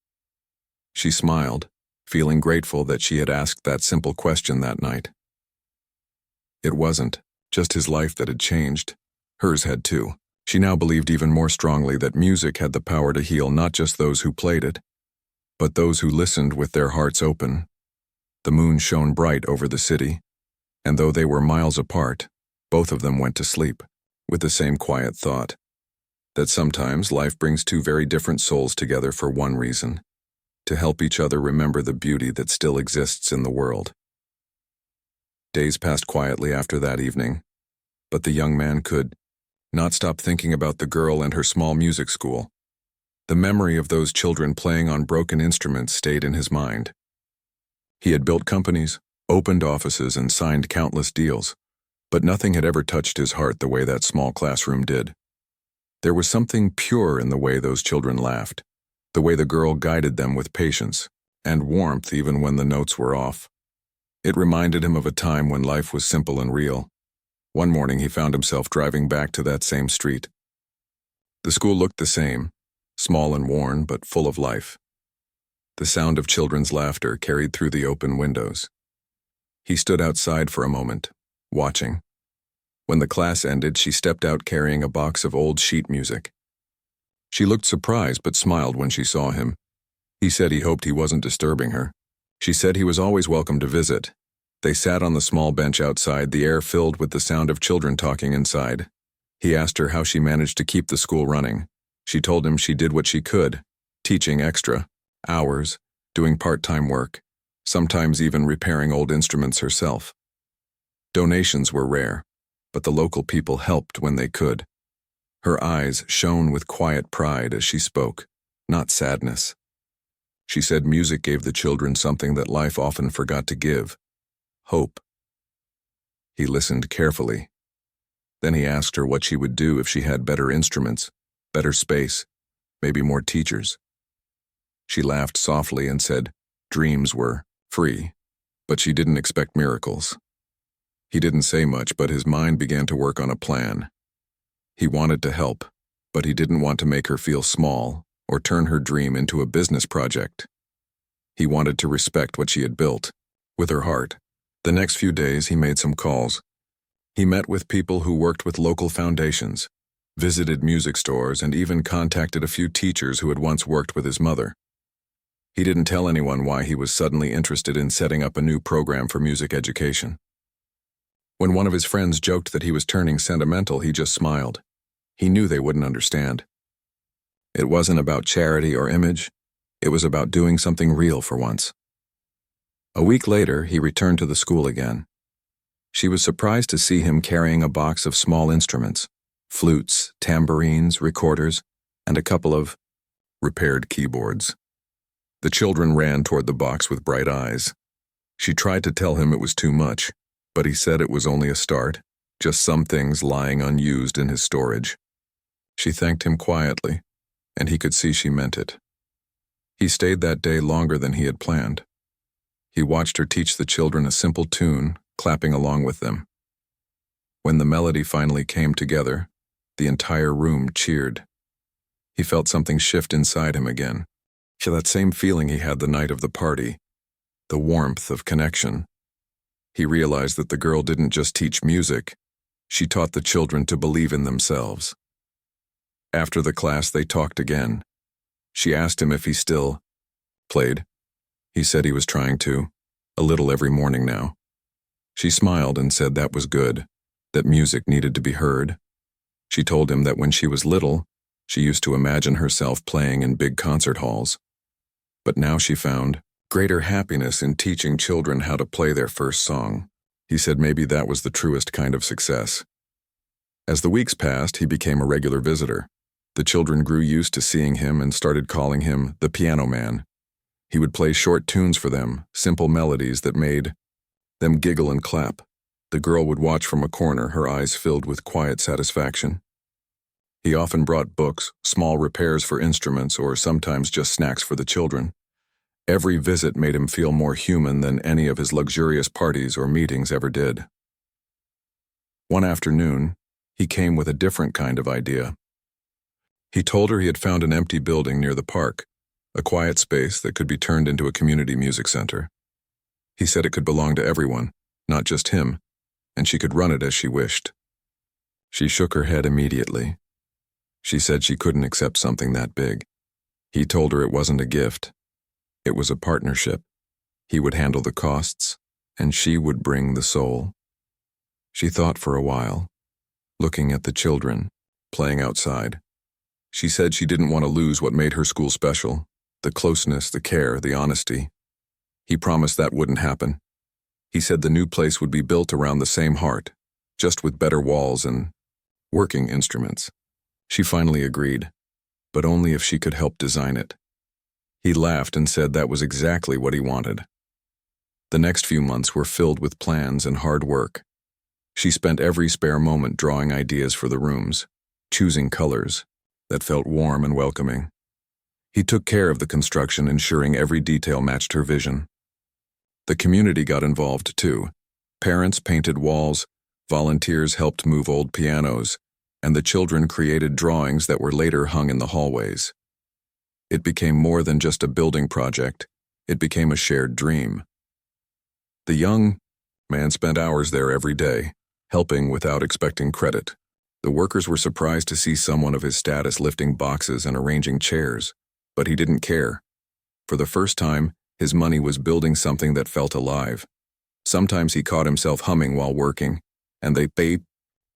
She smiled, feeling grateful that she had asked that simple question that night. It wasn't just his life that had changed. Hers had too. She now believed even more strongly that music had the power to heal not just those who played it, but those who listened with their hearts open. The moon shone bright over the city, and though they were miles apart, both of them went to sleep with the same quiet thought, that sometimes life brings two very different souls together for one reason: to help each other remember the beauty that still exists in the world. Days passed quietly after that evening, but the young man could not stop thinking about the girl and her small music school. The memory of those children playing on broken instruments stayed in his mind. He had built companies, opened offices, and signed countless deals, but nothing had ever touched his heart the way that small classroom did. There was something pure in the way those children laughed, the way the girl guided them with patience and warmth even when the notes were off. It reminded him of a time when life was simple and real. One morning he found himself driving back to that same street. The school looked the same, small and worn, but full of life. The sound of children's laughter carried through the open windows. He stood outside for a moment, watching. When the class ended, she stepped out carrying a box of old sheet music. She looked surprised but smiled when she saw him. He said he hoped he wasn't disturbing her. She said he was always welcome to visit. They sat on the small bench outside, the air filled with the sound of children talking inside. He asked her how she managed to keep the school running. She told him she did what she could, teaching extra hours, doing part-time work, sometimes even repairing old instruments herself. Donations were rare, but the local people helped when they could. Her eyes shone with quiet pride as she spoke, not sadness. She said music gave the children something that life often forgot to give: hope. He listened carefully. Then he asked her what she would do if she had better instruments, better space, maybe more teachers. She laughed softly and said dreams were free, but she didn't expect miracles. He didn't say much, but his mind began to work on a plan. He wanted to help, but he didn't want to make her feel small or turn her dream into a business project. He wanted to respect what she had built, with her heart. The next few days he made some calls. He met with people who worked with local foundations, visited music stores, and even contacted a few teachers who had once worked with his mother. He didn't tell anyone why he was suddenly interested in setting up a new program for music education. When one of his friends joked that he was turning sentimental, he just smiled. He knew they wouldn't understand. It wasn't about charity or image. It was about doing something real for once. A week later, he returned to the school again. She was surprised to see him carrying a box of small instruments: flutes, tambourines, recorders, and a couple of repaired keyboards. The children ran toward the box with bright eyes. She tried to tell him it was too much, but he said it was only a start, just some things lying unused in his storage. She thanked him quietly, and he could see she meant it. He stayed that day longer than he had planned. He watched her teach the children a simple tune, clapping along with them. When the melody finally came together, the entire room cheered. He felt something shift inside him again. That same feeling he had the night of the party, the warmth of connection. He realized that the girl didn't just teach music, she taught the children to believe in themselves. After the class, they talked again. She asked him if he still played. He said he was trying to, a little every morning now. She smiled and said that was good, that music needed to be heard. She told him that when she was little, she used to imagine herself playing in big concert halls. But now she found greater happiness in teaching children how to play their first song. He said maybe that was the truest kind of success. As the weeks passed, he became a regular visitor. The children grew used to seeing him and started calling him the piano man. He would play short tunes for them, simple melodies that made them giggle and clap. The girl would watch from a corner, her eyes filled with quiet satisfaction. He often brought books, small repairs for instruments, or sometimes just snacks for the children. Every visit made him feel more human than any of his luxurious parties or meetings ever did. One afternoon, he came with a different kind of idea. He told her he had found an empty building near the park, a quiet space that could be turned into a community music center. He said it could belong to everyone, not just him, and she could run it as she wished. She shook her head immediately. She said she couldn't accept something that big. He told her it wasn't a gift. It was a partnership. He would handle the costs, and she would bring the soul. She thought for a while, looking at the children, playing outside. She said she didn't want to lose what made her school special, the closeness, the care, the honesty. He promised that wouldn't happen. He said the new place would be built around the same heart, just with better walls and working instruments. She finally agreed, but only if she could help design it. He laughed and said that was exactly what he wanted. The next few months were filled with plans and hard work. She spent every spare moment drawing ideas for the rooms, choosing colors that felt warm and welcoming. He took care of the construction, ensuring every detail matched her vision. The community got involved too. Parents painted walls, volunteers helped move old pianos, and the children created drawings that were later hung in the hallways. It became more than just a building project. It became a shared dream. The young man spent hours there every day, helping without expecting credit. The workers were surprised to see someone of his status lifting boxes and arranging chairs, but he didn't care. For the first time, his money was building something that felt alive. Sometimes he caught himself humming while working, and the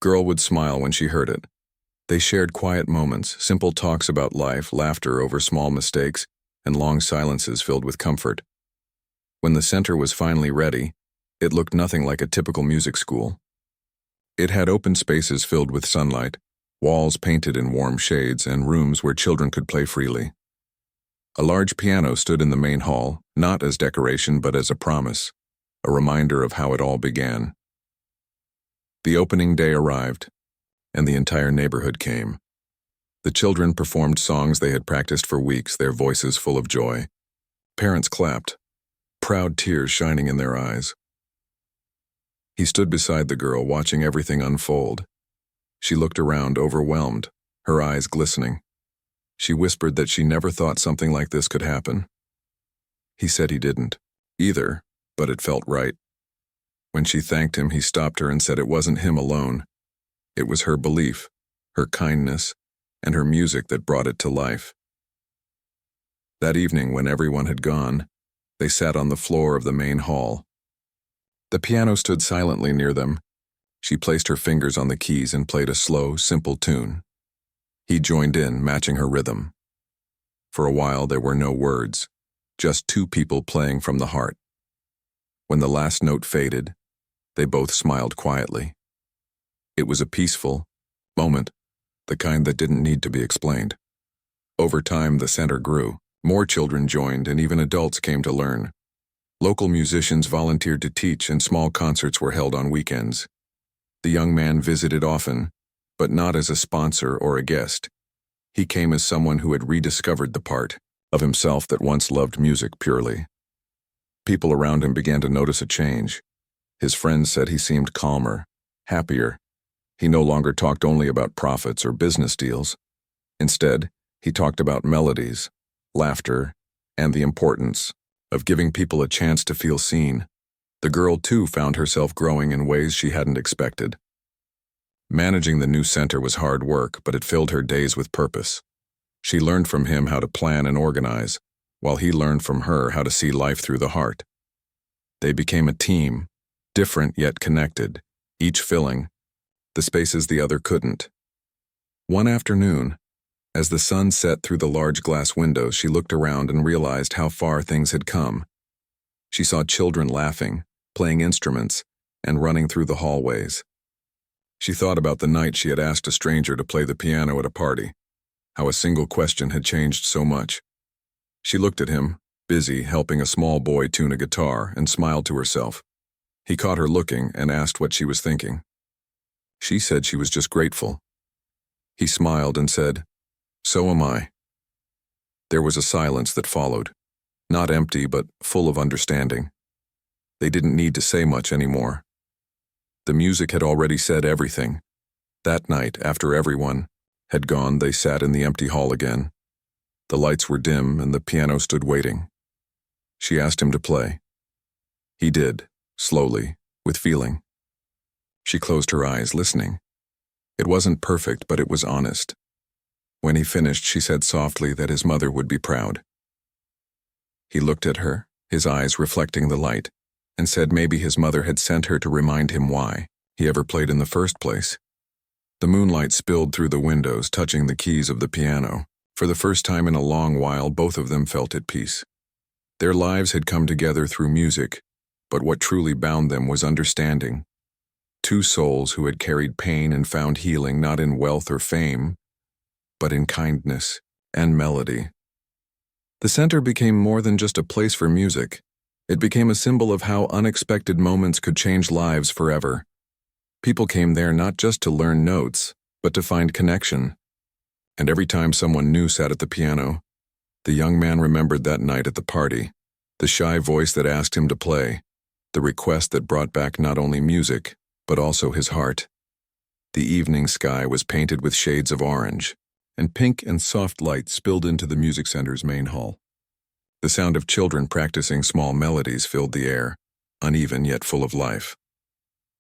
girl would smile when she heard it. They shared quiet moments, simple talks about life, laughter over small mistakes, and long silences filled with comfort. When the center was finally ready, it looked nothing like a typical music school. It had open spaces filled with sunlight, walls painted in warm shades, and rooms where children could play freely. A large piano stood in the main hall, not as decoration but as a promise, a reminder of how it all began. The opening day arrived, and the entire neighborhood came. The children performed songs they had practiced for weeks, their voices full of joy. Parents clapped, proud tears shining in their eyes. He stood beside the girl, watching everything unfold. She looked around, overwhelmed, her eyes glistening. She whispered that she never thought something like this could happen. He said he didn't, either, but it felt right. When she thanked him, he stopped her and said it wasn't him alone. It was her belief, her kindness, and her music that brought it to life. That evening, when everyone had gone, they sat on the floor of the main hall. The piano stood silently near them. She placed her fingers on the keys and played a slow, simple tune. He joined in, matching her rhythm. For a while, there were no words, just two people playing from the heart. When the last note faded, they both smiled quietly. It was a peaceful moment, the kind that didn't need to be explained. Over time, the center grew. More children joined, and even adults came to learn. Local musicians volunteered to teach, and small concerts were held on weekends. The young man visited often, but not as a sponsor or a guest. He came as someone who had rediscovered the part of himself that once loved music purely. People around him began to notice a change. His friends said he seemed calmer, happier. He no longer talked only about profits or business deals. Instead, he talked about melodies, laughter, and the importance of giving people a chance to feel seen. The girl, too, found herself growing in ways she hadn't expected. Managing the new center was hard work, but it filled her days with purpose. She learned from him how to plan and organize, while he learned from her how to see life through the heart. They became a team, different yet connected, each filling the spaces the other couldn't. One afternoon, as the sun set through the large glass windows, she looked around and realized how far things had come. She saw children laughing, playing instruments, and running through the hallways. She thought about the night she had asked a stranger to play the piano at a party, how a single question had changed so much. She looked at him, busy helping a small boy tune a guitar, and smiled to herself. He caught her looking and asked what she was thinking. She said she was just grateful. He smiled and said, "So am I." There was a silence that followed, not empty but full of understanding. They didn't need to say much anymore. The music had already said everything. That night, after everyone had gone, they sat in the empty hall again. The lights were dim and the piano stood waiting. She asked him to play. He did, slowly, with feeling. She closed her eyes, listening. It wasn't perfect, but it was honest. When he finished, she said softly that his mother would be proud. He looked at her, his eyes reflecting the light, and said maybe his mother had sent her to remind him why he ever played in the first place. The moonlight spilled through the windows, touching the keys of the piano. For the first time in a long while, both of them felt at peace. Their lives had come together through music, but what truly bound them was understanding. Two souls who had carried pain and found healing not in wealth or fame, but in kindness and melody. The center became more than just a place for music. It became a symbol of how unexpected moments could change lives forever. People came there not just to learn notes, but to find connection. And every time someone new sat at the piano, the young man remembered that night at the party, the shy voice that asked him to play, the request that brought back not only music, but also his heart. The evening sky was painted with shades of orange, and pink and soft light spilled into the music center's main hall. The sound of children practicing small melodies filled the air, uneven yet full of life.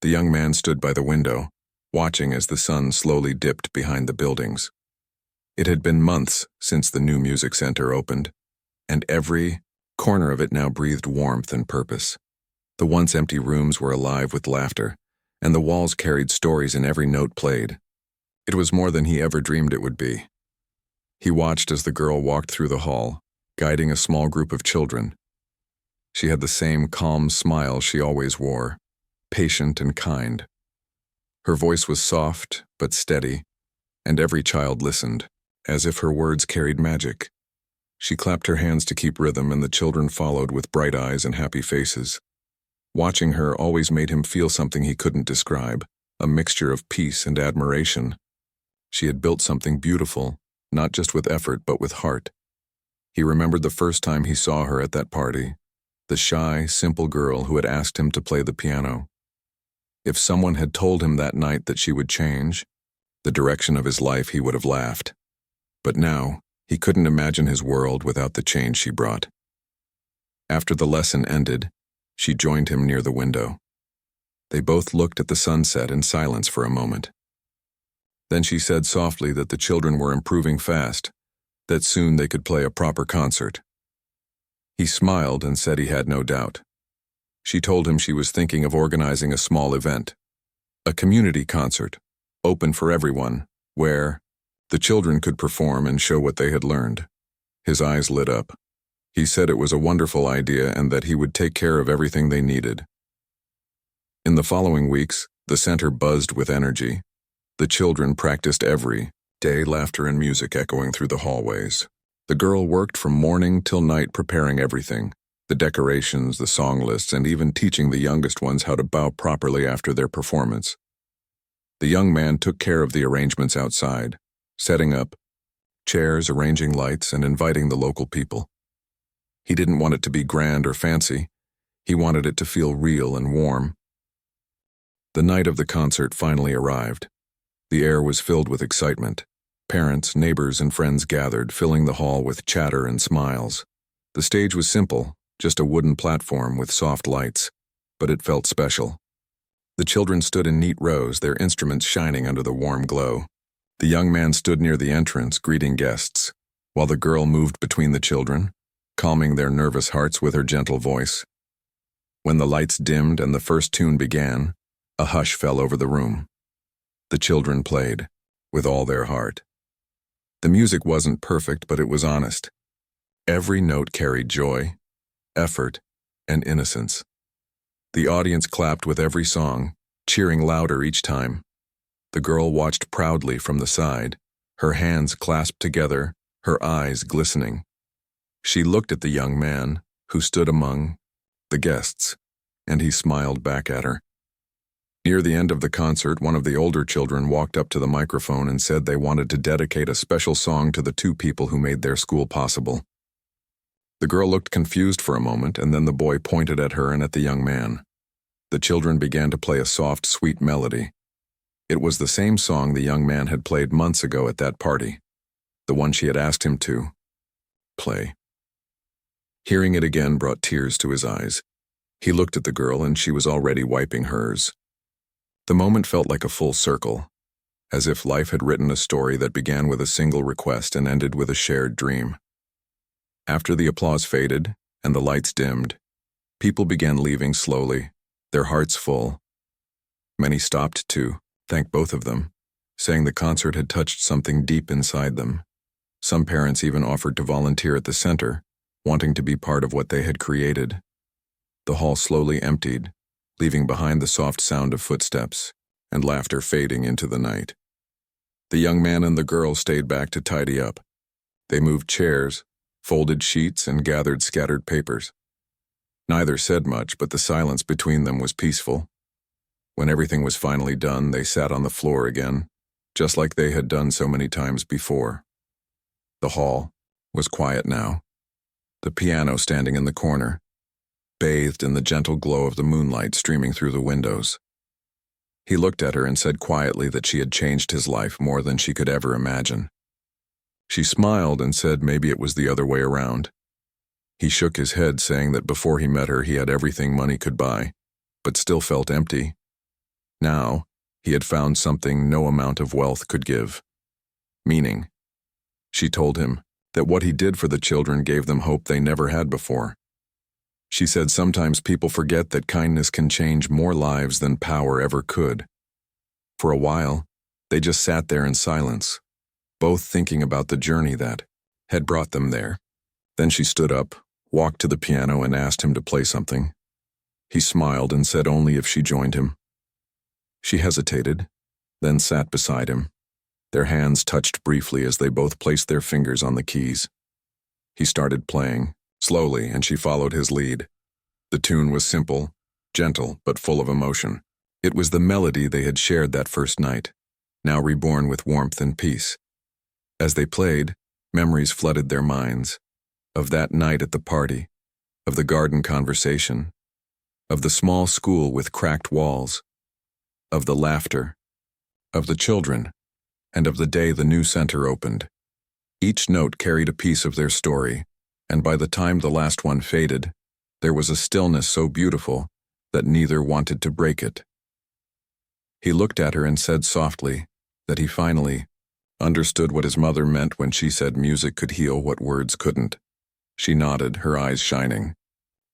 The young man stood by the window, watching as the sun slowly dipped behind the buildings. It had been months since the new music center opened, and every corner of it now breathed warmth and purpose. The once empty rooms were alive with laughter, and the walls carried stories in every note played. It was more than he ever dreamed it would be. He watched as the girl walked through the hall, guiding a small group of children. She had the same calm smile she always wore, patient and kind. Her voice was soft but steady, and every child listened, as if her words carried magic. She clapped her hands to keep rhythm, and the children followed with bright eyes and happy faces. Watching her always made him feel something he couldn't describe, a mixture of peace and admiration. She had built something beautiful, not just with effort but with heart. He remembered the first time he saw her at that party, the shy, simple girl who had asked him to play the piano. If someone had told him that night that she would change the direction of his life, he would have laughed. But now, he couldn't imagine his world without the change she brought. After the lesson ended, she joined him near the window. They both looked at the sunset in silence for a moment. Then she said softly that the children were improving fast, that soon they could play a proper concert. He smiled and said he had no doubt. She told him she was thinking of organizing a small event, a community concert, open for everyone, where the children could perform and show what they had learned. His eyes lit up. He said it was a wonderful idea and that he would take care of everything they needed. In the following weeks, the center buzzed with energy. The children practiced every day, laughter and music echoing through the hallways. The girl worked from morning till night preparing everything, the decorations, the song lists, and even teaching the youngest ones how to bow properly after their performance. The young man took care of the arrangements outside, setting up chairs, arranging lights, and inviting the local people. He didn't want it to be grand or fancy. He wanted it to feel real and warm. The night of the concert finally arrived. The air was filled with excitement. Parents, neighbors, and friends gathered, filling the hall with chatter and smiles. The stage was simple, just a wooden platform with soft lights, but it felt special. The children stood in neat rows, their instruments shining under the warm glow. The young man stood near the entrance, greeting guests, while the girl moved between the children, calming their nervous hearts with her gentle voice. When the lights dimmed and the first tune began, a hush fell over the room. The children played, with all their heart. The music wasn't perfect, but it was honest. Every note carried joy, effort, and innocence. The audience clapped with every song, cheering louder each time. The girl watched proudly from the side, her hands clasped together, her eyes glistening. She looked at the young man, who stood among the guests, and he smiled back at her. Near the end of the concert, one of the older children walked up to the microphone and said they wanted to dedicate a special song to the two people who made their school possible. The girl looked confused for a moment, and then the boy pointed at her and at the young man. The children began to play a soft, sweet melody. It was the same song the young man had played months ago at that party, the one she had asked him to play. Hearing it again brought tears to his eyes. He looked at the girl and she was already wiping hers. The moment felt like a full circle, as if life had written a story that began with a single request and ended with a shared dream. After the applause faded and the lights dimmed, people began leaving slowly, their hearts full. Many stopped to thank both of them, saying the concert had touched something deep inside them. Some parents even offered to volunteer at the center, wanting to be part of what they had created. The hall slowly emptied, leaving behind the soft sound of footsteps and laughter fading into the night. The young man and the girl stayed back to tidy up. They moved chairs, folded sheets, and gathered scattered papers. Neither said much, but the silence between them was peaceful. When everything was finally done, they sat on the floor again, just like they had done so many times before. The hall was quiet now, the piano standing in the corner, bathed in the gentle glow of the moonlight streaming through the windows. He looked at her and said quietly that she had changed his life more than she could ever imagine. She smiled and said maybe it was the other way around. He shook his head, saying that before he met her he had everything money could buy, but still felt empty. Now, he had found something no amount of wealth could give: meaning. She told him that what he did for the children gave them hope they never had before. She said sometimes people forget that kindness can change more lives than power ever could. For a while, they just sat there in silence, both thinking about the journey that had brought them there. Then she stood up, walked to the piano, and asked him to play something. He smiled and said only if she joined him. She hesitated, then sat beside him. Their hands touched briefly as they both placed their fingers on the keys. He started playing, slowly, and she followed his lead. The tune was simple, gentle, but full of emotion. It was the melody they had shared that first night, now reborn with warmth and peace. As they played, memories flooded their minds, of that night at the party, of the garden conversation, of the small school with cracked walls, of the laughter, of the children, and of the day the new center opened. Each note carried a piece of their story, and by the time the last one faded, there was a stillness so beautiful that neither wanted to break it. He looked at her and said softly that he finally understood what his mother meant when she said music could heal what words couldn't. She nodded, her eyes shining.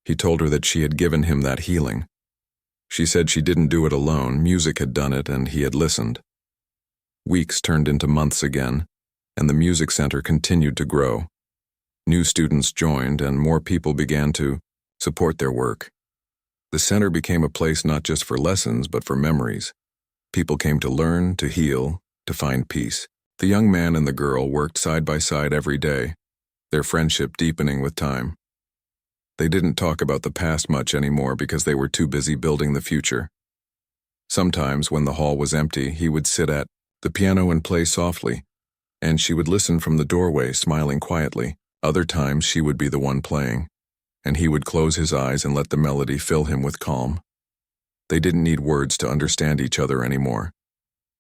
He told her that she had given him that healing. She said she didn't do it alone, music had done it and he had listened. Weeks turned into months again, and the music center continued to grow. New students joined and more people began to support their work. The center became a place not just for lessons but for memories. People came to learn, to heal, to find peace. The young man and the girl worked side by side every day, their friendship deepening with time. They didn't talk about the past much anymore because they were too busy building the future. Sometimes, when the hall was empty, he would sit at the piano and play softly, and she would listen from the doorway, smiling quietly. Other times she would be the one playing, and he would close his eyes and let the melody fill him with calm. They didn't need words to understand each other anymore.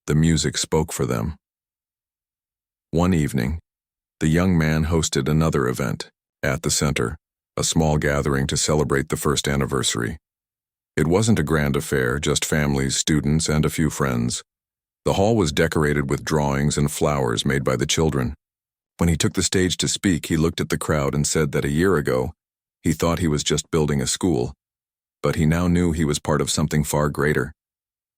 The music spoke for them. One evening, the young man hosted another event at the center, a small gathering to celebrate the first anniversary. It wasn't a grand affair, just families, students, and a few friends. The hall was decorated with drawings and flowers made by the children. When he took the stage to speak, he looked at the crowd and said that a year ago, he thought he was just building a school, but he now knew he was part of something far greater.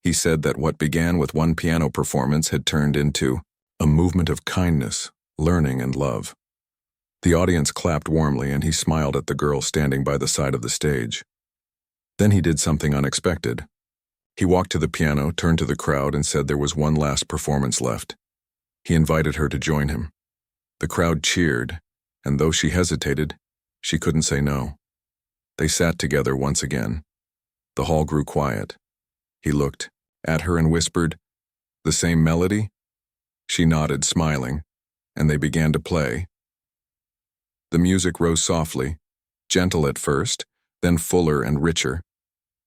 He said that what began with one piano performance had turned into a movement of kindness, learning, and love. The audience clapped warmly, and he smiled at the girl standing by the side of the stage. Then he did something unexpected. He walked to the piano, turned to the crowd, and said there was one last performance left. He invited her to join him. The crowd cheered, and though she hesitated, she couldn't say no. They sat together once again. The hall grew quiet. He looked at her and whispered, "The same melody?" She nodded, smiling, and they began to play. The music rose softly, gentle at first, then fuller and richer.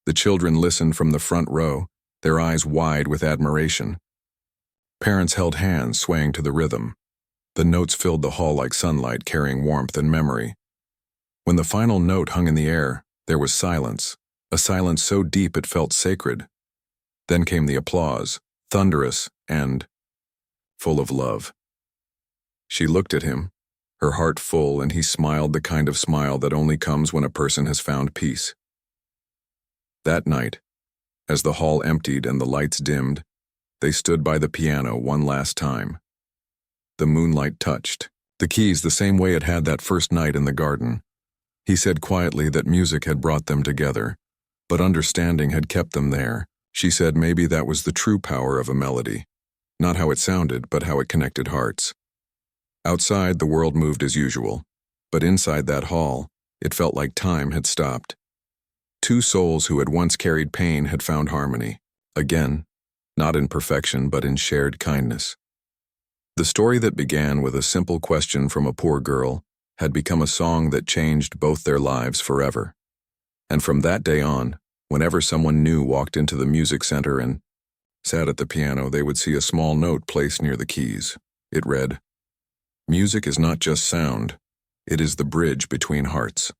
The children listened from the front row, their eyes wide with admiration. Parents held hands, swaying to the rhythm. The notes filled the hall like sunlight, carrying warmth and memory. When the final note hung in the air, there was silence, a silence so deep it felt sacred. Then came the applause, thunderous and full of love. She looked at him, her heart full, and he smiled the kind of smile that only comes when a person has found peace. That night, as the hall emptied and the lights dimmed, they stood by the piano one last time. The moonlight touched the keys the same way it had that first night in the garden. He said quietly that music had brought them together, but understanding had kept them there. She said maybe that was the true power of a melody. Not how it sounded, but how it connected hearts. Outside, the world moved as usual, but inside that hall, it felt like time had stopped. Two souls who had once carried pain had found harmony. Again, not in perfection, but in shared kindness. The story that began with a simple question from a poor girl had become a song that changed both their lives forever. And from that day on, whenever someone new walked into the music center and sat at the piano, they would see a small note placed near the keys. It read, "Music is not just sound, it is the bridge between hearts."